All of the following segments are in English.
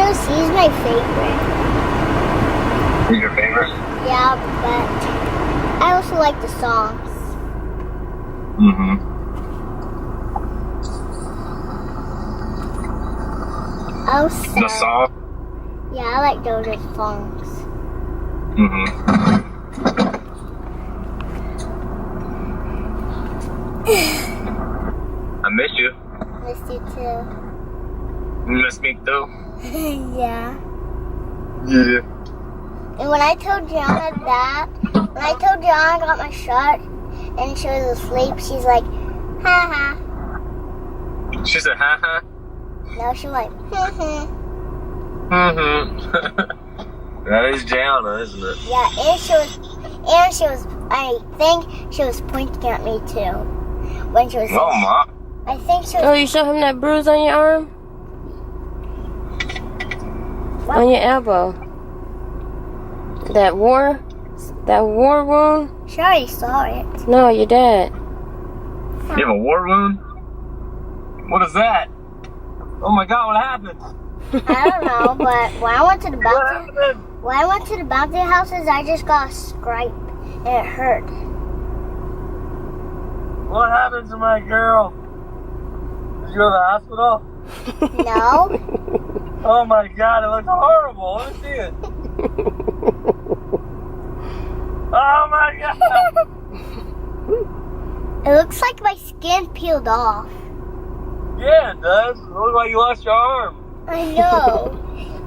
Honestly, he's my favorite. He's your favorite? Yeah, but I also like the songs. Mm-hmm. Also, The song? yeah, I like those songs. Mm-hmm. I miss you. Miss you too. You miss me too? Yeah. Yeah. And when I told Gianna when I told Gianna I got my shot and she was asleep, she's like, ha. She said, ha. No, she was like, Mm-hmm. That is Gianna, isn't it? Yeah, and she was, I think she was pointing at me too. When she was Oh, Ma. I think she was. Oh, you show him that bruise on your arm? What? On your elbow. That war wound? She already saw it. No, your dad. You have a war wound? What is that? Oh my God, what happened? I don't know, but when I went to the What bouncy happened? houses, I just got a scrape and it hurt. What happened to my girl? Did you go to the hospital? No. Oh my God, it looks horrible. Let me see it. Oh my God. It looks like my skin peeled off. Yeah, it does. It looks like you lost your arm. I know.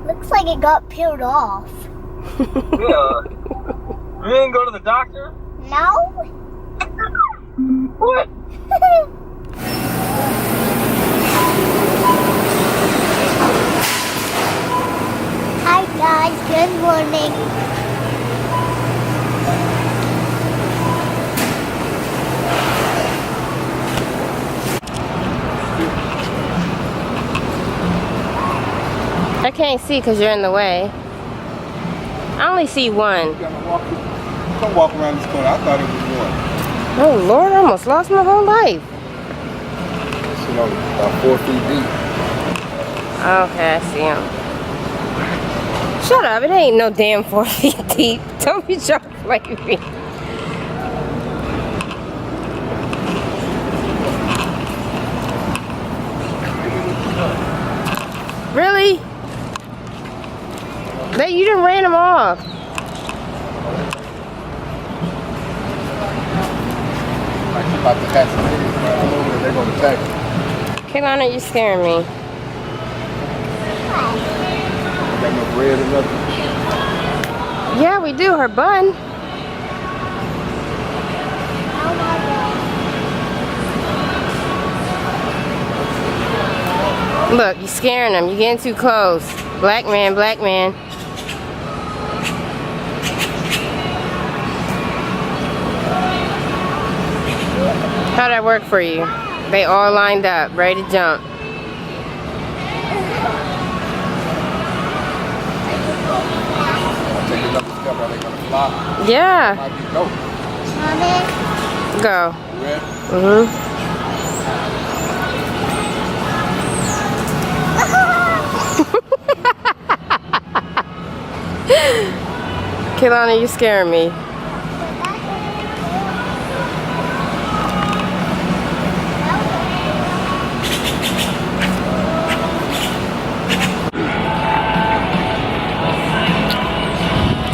Looks like it got peeled off. Yeah. You didn't go to the doctor? No? What? Hi guys, good morning. I can't see because you're in the way. I only see one. Don't walk around this corner. I thought it was one. Oh Lord, I almost lost my whole life. It's, you know, about 4 feet deep. Okay, I see him. Shut up, it ain't no damn 4 feet deep. Don't be trying to play with me. Really? You done ran them off. Like she's about to catch some niggas right all over there. They're going to attack her. Kaylana, you're scaring me. Got no bread or nothing. Yeah, we do. Her bun. Oh my God. Look, you're scaring them. You're getting too close. Black man, black man. How'd that work for you? They all lined up, ready to jump. Take another step, are they going to fly? Yeah. Might be dope. Mommy? Go. You ready? Mm-hmm. Kaylana, you're scaring me.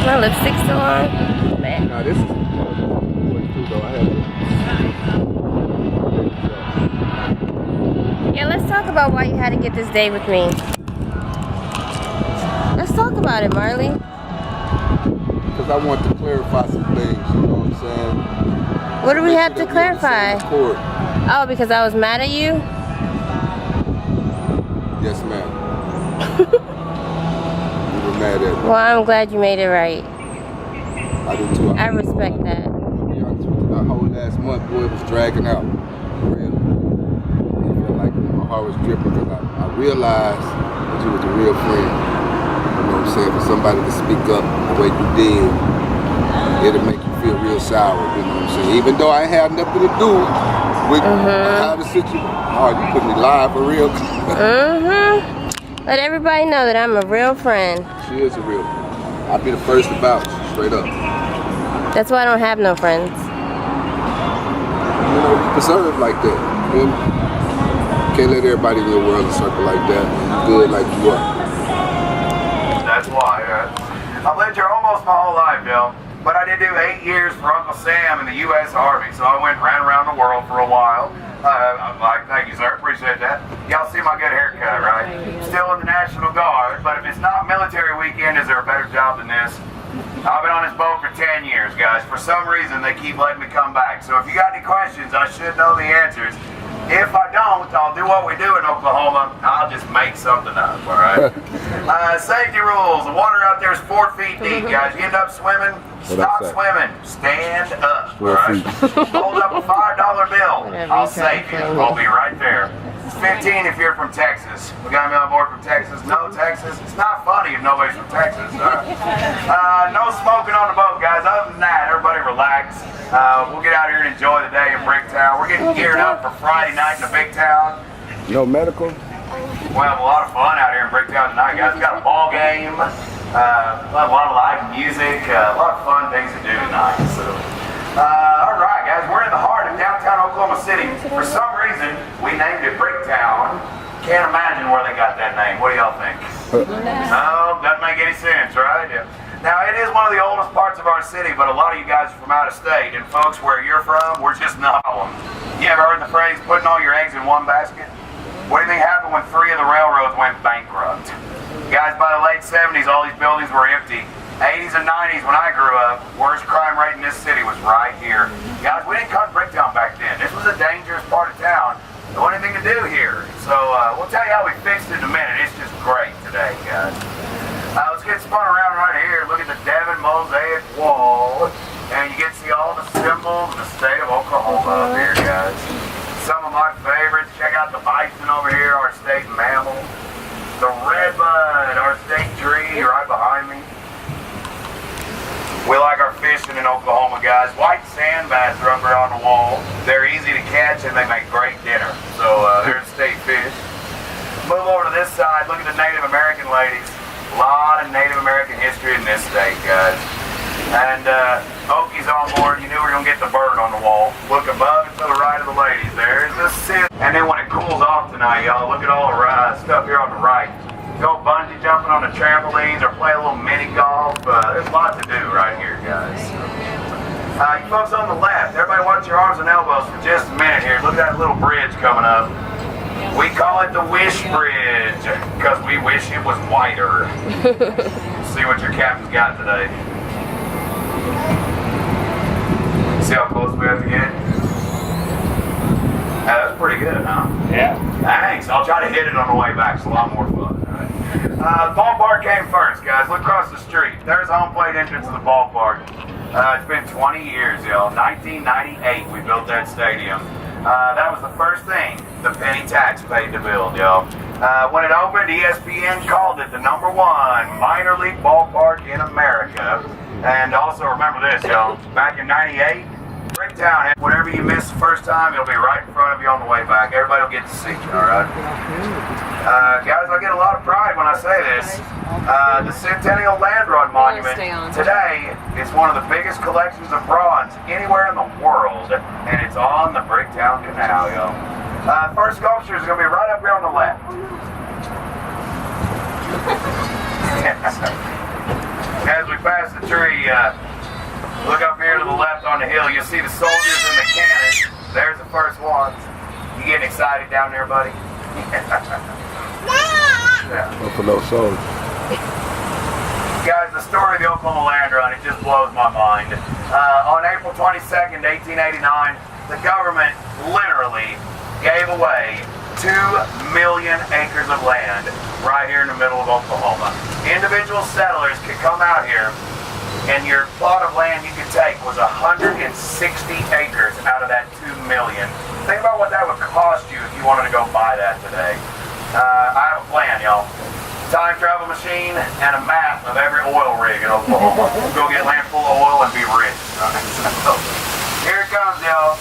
My lipstick's still on? Man. Now this is though. I had Yeah, let's talk about why you had to get this date with me. Let's talk about it, Marley. because I want to clarify some things, you know what I'm saying? What do we Make have sure to that we're on the clarify? same accord. Oh, because I was mad at you? Yes, ma'am. You were mad at me. Well, I'm glad you made it right. I do too. I respect that. To be honest with you, that whole last month, boy, it was dragging out. For real. I felt like my heart was dripping because I realized that you was a real friend. You know what I'm saying? For somebody to speak up the way you did, it'll make you feel real sour. You know what I'm saying? Even though I ain't had nothing to do with how the situation. Oh, you put me live for real. Let everybody know that I'm a real friend. She is a real one. I'll be the first to vouch, straight up. That's why I don't have no friends. You know, you deserve like that. You know? Can't let everybody in your world circle like that. You good like you are. That's why. I've lived here almost my whole life, yo. But I did do 8 years for Uncle Sam in the U.S. Army, so I went and ran around the world for a while. I'm like, thank you, sir. Appreciate that. Y'all see my good haircut, right? Still in the National Guard, but if it's not military weekend, is there a better job than this? I've been on this boat for 10 years, guys. For some reason, they keep letting me come back. So if you got any questions, I should know the answers. If I don't, I'll do what we do in Oklahoma. I'll just make something up, all right? Safety rules. The water out there is 4 feet deep, guys. You end up swimming, stop swimming. Stand up, all right? Hold up a $5 bill. I'll save you. I'll be right there. It's 15 if you're from Texas. We got me on board from Texas. No, Texas. It's not funny if nobody's from Texas, all right? No smoking on the boat, guys. Other than that, everybody relax. We'll get out here and enjoy the day in Bricktown. We're getting geared up for Friday night in the big town. No medical? We'll have a lot of fun out here in Bricktown tonight, guys. We got a ball game, a lot of live music, a lot of fun things to do tonight. So, all right, guys, we're in the heart of downtown Oklahoma City. For some reason, we named it Bricktown. Can't imagine where they got that name. What do y'all think? No, doesn't make any sense, right? Now, it is one of the oldest parts of our city, but a lot of you guys are from out of state, and folks, where you're from, we're just not one. You ever heard the phrase, putting all your eggs in one basket? What do you think happened when 3 of the railroads went bankrupt? Guys, by the late 70s, all these buildings were empty. 80s and 90s, when I grew up, worst crime rate in this city was right here. Guys, we didn't come to Bricktown back then. This was a dangerous part of town. There wasn't anything to do here. So, we'll tell you how we fixed it in a minute. It's just great today, guys. Let's get spun around right here. Look at the Devon mosaic wall. And you get to see all the symbols of the state of Oklahoma up here, guys. Some of my favorites. Check out the bison over here, our state mammal. The redbud, our state tree, right behind me. We like our fishing in Oklahoma, guys. White sand bass are up there on the wall. They're easy to catch and they make great dinner. So there's state fish. Move over to this side. Look at the Native American ladies. A lot of Native American history in this state, guys. And Okies on board. You knew we were going to get the bird on the wall. Look above and to the right of the ladies. There's the sit. And then when it cools off tonight, y'all, look at all the stuff here on the right. Go bungee jumping on the trampolines or play a little mini golf. There's a lot to do right here, guys. You folks on the left, everybody watch your arms and elbows for just a minute here. Look at that little bridge coming up. We call it the Wish Bridge because we wish it was wider. See what your captain's got today. See how close we have to get? That's pretty good, huh? Yeah. Thanks. I'll try to hit it on the way back. It's a lot more fun. Right? Ballpark came first, guys. Look across the street. There's the home plate entrance to the ballpark. It's been 20 years, y'all. 1998 we built that stadium. That was the first thing the penny tax paid to build, y'all. When it opened, ESPN called it the #1 minor league ballpark in America. And also remember this, y'all. Back in 98, Bricktown, whatever you missed the first time, it'll be right in front of you on the way back. Everybody will get to see you, all right? Guys, I get a lot of pride when I say this. The Centennial Land Run Monument today is one of the biggest collections of bronze anywhere in the world, and it's on the Bricktown Canal, y'all. First sculpture is going to be right up here on the left. As we pass the tree, look up here to the left on the hill. You'll see the soldiers and the cannon. There's the first ones. You getting excited down there, buddy? Yeah. For those soldiers. Guys, the story of the Oklahoma Land Run, it just blows my mind. On April 22nd, 1889, the government literally gave away 2 million acres of land right here in the middle of Oklahoma. Individual settlers could come out here and your plot of land you could take was 160 acres out of that 2 million. Think about what that would cost you if you wanted to go buy that today. I have a plan, y'all. Time travel machine and a map of every oil rig in Oklahoma. We'll go get land full of oil and be rich. Here it comes, y'all.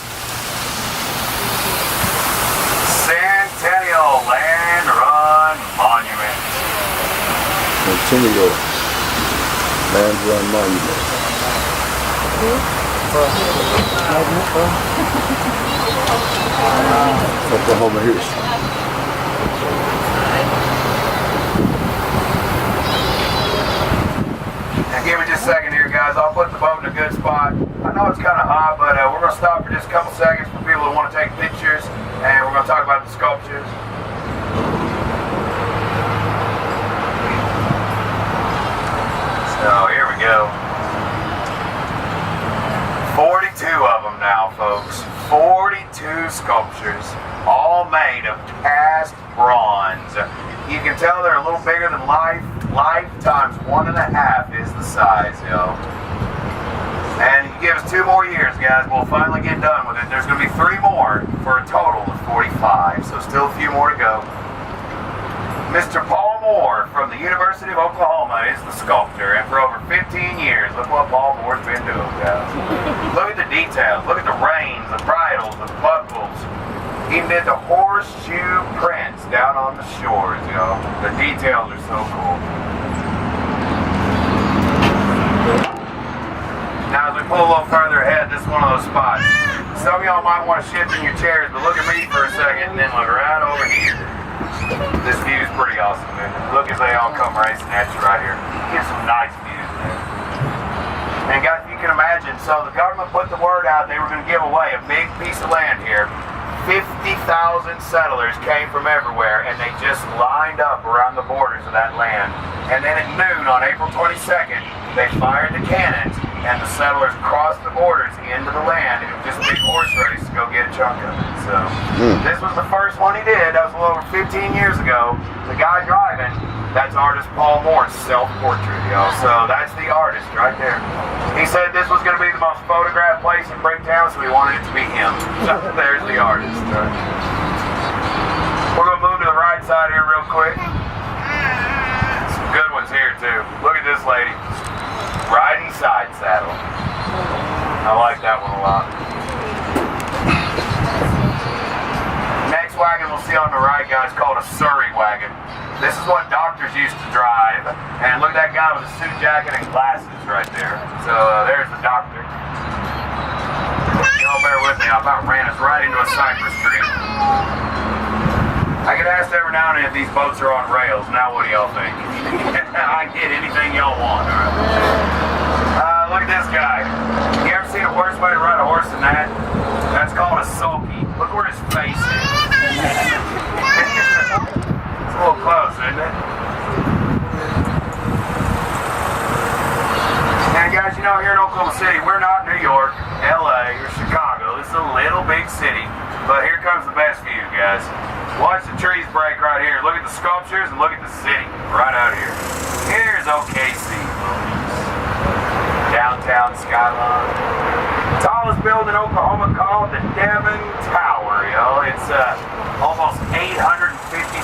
Centennial Land Run Monument. Centennial Land Run Monument. Oklahoma history. Now give me just a second here, guys. I'll put the boat in a good spot. I know it's kind of hot, but we're going to stop for just a couple seconds for people who want to take pictures, and we're going to talk about the sculptures. So here we go. 42 of them now, folks. 42 sculptures, all made of cast bronze. You can tell they're a little bigger than life. Life times 1.5 is the size, yo. And you give us 2 more years, guys, we'll finally get done with it. There's going to be 3 more for a total of 45, so still a few more to go. Mr. Paul Moore from the University of Oklahoma is the sculptor, and for over 15 years, look what Paul Moore's been doing, guys. Look at the details, look at the reins, the bridles, the buckles. He did the horseshoe prints down on the shores, you know. The details are so cool. Now, as we pull a little further ahead, this is one of those spots. Some of y'all might want to shift in your chairs, but look at me for a second and then look right over here. This view is pretty awesome, man. Look as they all come racing at you right here. Get some nice views there. And guys, you can imagine, so the government put the word out they were going to give away a big piece of land here. 50,000 settlers came from everywhere, and they just lined up around the borders of that land. And then at noon on April 22nd, they fired the cannons, and the settlers crossed the borders into the land. It was just a big horse race to go get a chunk of it. So this was the first one he did. That was a little over 15 years ago. The guy driving, that's artist Paul Moore's self-portrait, y'all. So that's the artist right there. He said this was going to be the most photographed place in Bricktown, so he wanted it to be him. So there's the artist. We're going to move to the right side here real quick. Some good ones here too. Look at this lady. Riding side saddle. I like that one a lot. Next wagon we'll see on the right, guys, called a Surrey wagon. This is what doctors used to drive. And look at that guy with a suit jacket and glasses right there. So there's the doctor. Y'all bear with me, I about ran us right into a cypress tree. I get asked every now and then if these boats are on rails. Now what do y'all think? I get anything y'all want, alright? Look at this guy. You ever seen a worse way to ride a horse than that? That's called a sulky. Look where his face is. It's a little close, isn't it? And guys, you know, here in Oklahoma City, we're not New York, LA, or Chicago. This is a little big city. But here comes the best view, guys. Watch the trees break right here. Look at the sculptures and look at the city right out here. Here's OKC, downtown skyline. Tallest building in Oklahoma called the Devon Tower, yo. It's almost 850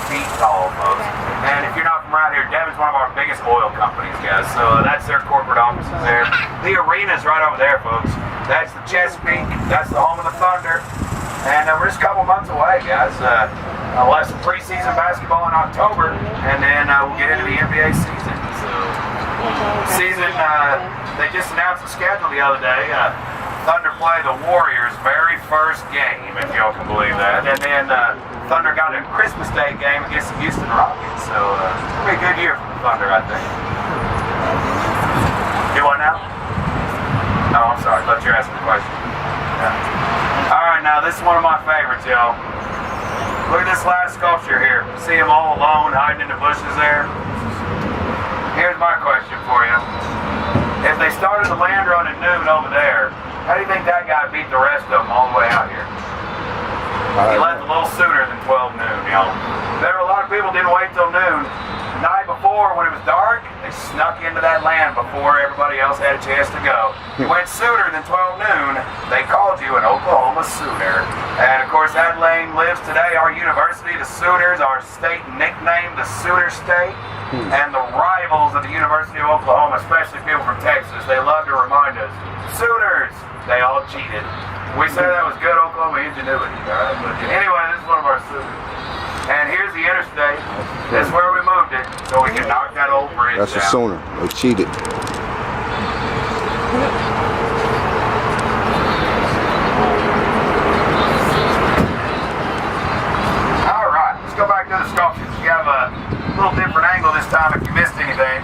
feet tall, folks. And if you're not from around here, Devon's one of our biggest oil companies, guys. So that's their corporate offices there. The arena's right over there, folks. That's the Chesapeake. That's the home of the Thunder. And we're just a couple months away, guys. We'll have some preseason basketball in October, and then we'll get into the NBA season. So, they just announced the schedule the other day. Thunder play the Warriors' very first game, if y'all can believe that. And then Thunder got a Christmas Day game against the Houston Rockets. So, it'll be a good year for the Thunder, I think. Do what now? Oh, I'm sorry. I thought you were asking a question. Yeah. Alright, now this is one of my favorites, y'all. Look at this last sculpture here. See him all alone hiding in the bushes there? Here's my question for you. If they started the land run at noon over there, how do you think that guy beat the rest of them all the way out here? He left a little sooner than 12 noon, y'all. There were a lot of people who didn't wait till noon. The night before, when it was dark, they snuck into that land before everybody else had a chance to go. You went sooner than 12 noon, they called you an Oklahoma Sooner. And of course, that lane lives today. Our university, the Sooners, our state nickname, the Sooner State. And the rivals of the University of Oklahoma, especially people from Texas, they love to remind us, Sooners, they all cheated. We say that was good Oklahoma ingenuity, all right? But anyway, this is one of our Sooners. And here's the interstate. This is where we moved it, so we can knock that old bridge That's a down. sooner. They cheated. Alright, let's go back to the sculptures. You have a little different angle this time if you missed anything.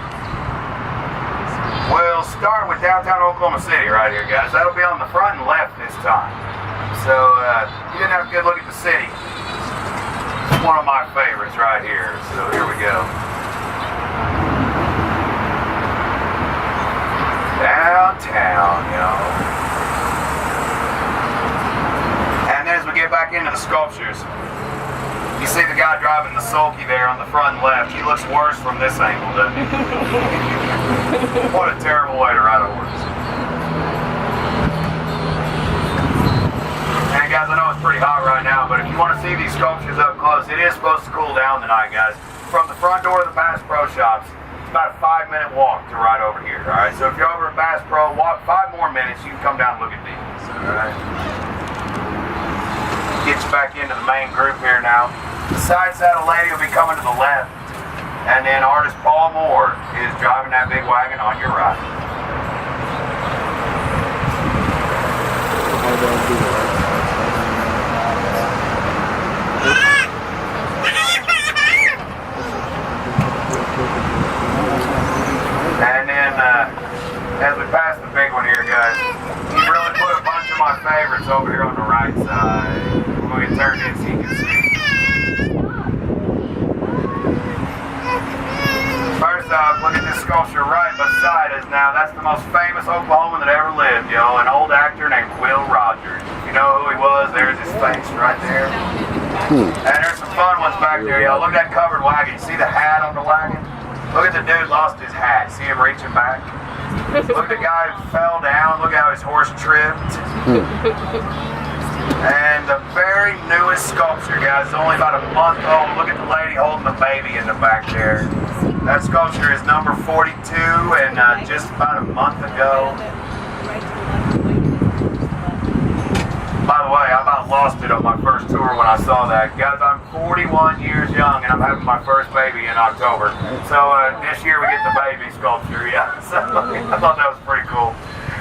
We'll start with downtown Oklahoma City right here, guys. That'll be on the front and left this time. So, you didn't have a good look at the city. It's one of my favorites right here. So, here we go. Downtown, y'all. And as we get back into the sculptures, you see the guy driving the sulky there on the front and left. He looks worse from this angle, doesn't he? What a terrible way to ride a horse. And guys, I know it's pretty hot right now, but if you want to see these sculptures up close, it is supposed to cool down tonight, guys. From the front door of the Bass Pro Shops, it's about a 5-minute walk to right over here, alright? So if you're over at Bass Pro, walk 5 more minutes, you can come down and look at these, alright? Get you back into the main group here now. The side saddle lady will be coming to the left, and then artist Paul Moore is driving that big wagon on your right. And then, as we pass the big one here, guys, you really put a bunch of my favorites over here on the right side. We're going to turn in so you can see. First off, look at this sculpture right beside us now. That's the most famous Oklahoman that ever lived, yo, an old actor named Will Rogers. You know who he was? There's his face right there. And there's some fun ones back there, yo. Look at that covered wagon. See the hat on the wagon? Look at the dude lost his hat. See him reaching back? Look at the guy who fell down. Look how his horse tripped. And the very newest sculpture, guys, is only about a month old. Look at the lady holding the baby in the back there. That sculpture is number 42, and just about a month ago. By the way, I about lost it on my first tour when I saw that. Guys, I'm 41 years young, and I'm having my first baby in October. So this year we get the baby sculpture, yeah. So I thought that was pretty cool.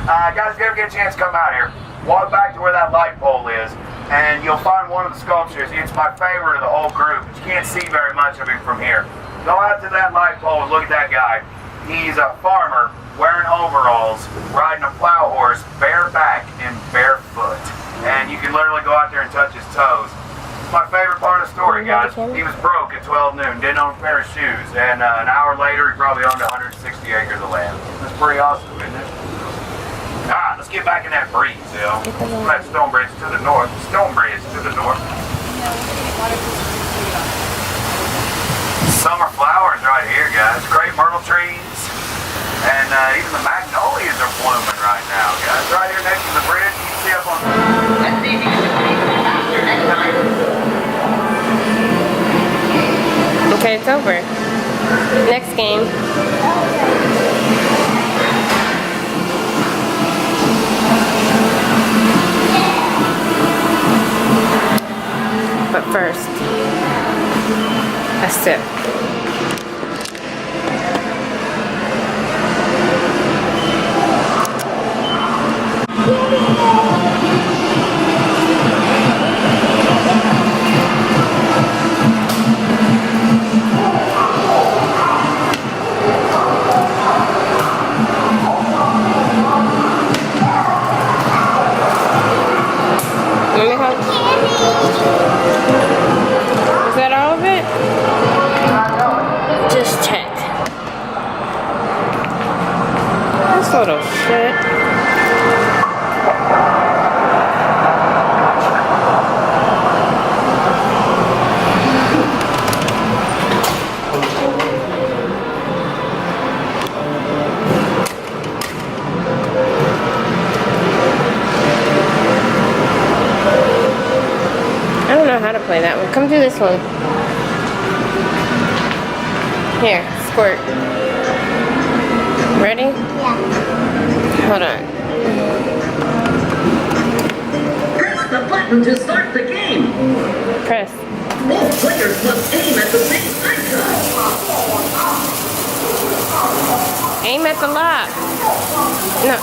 Guys, if you ever get a chance, come out here. Walk back to where that light pole is, and you'll find one of the sculptures. It's my favorite of the whole group. You can't see very much of him from here. Go out to that light pole and look at that guy. He's a farmer wearing overalls, riding a plow horse, bareback and barefoot. And you can literally go out there and touch his toes. It's my favorite part of the story, guys. He was broke at 12 noon, didn't own a pair of shoes, and an hour later he probably owned 160 acres of land. That's pretty awesome, isn't it? Alright, let's get back in that breeze, yo. That stone bridge to the north. Stone bridge to the north. Summer flowers right here, guys. Great myrtle trees. And even the magnolias are blooming right now, guys. Right here next to the bridge, you can see up on Okay, it's over. Next game. But first, a sip. Is that all of it? Just check. This little shit. I don't know how to play that one. Come do this one. Here, squirt. Ready? Yeah. Hold on. Press the button to start the game. Press. Both players must aim at the same icon. Aim at the lock. No.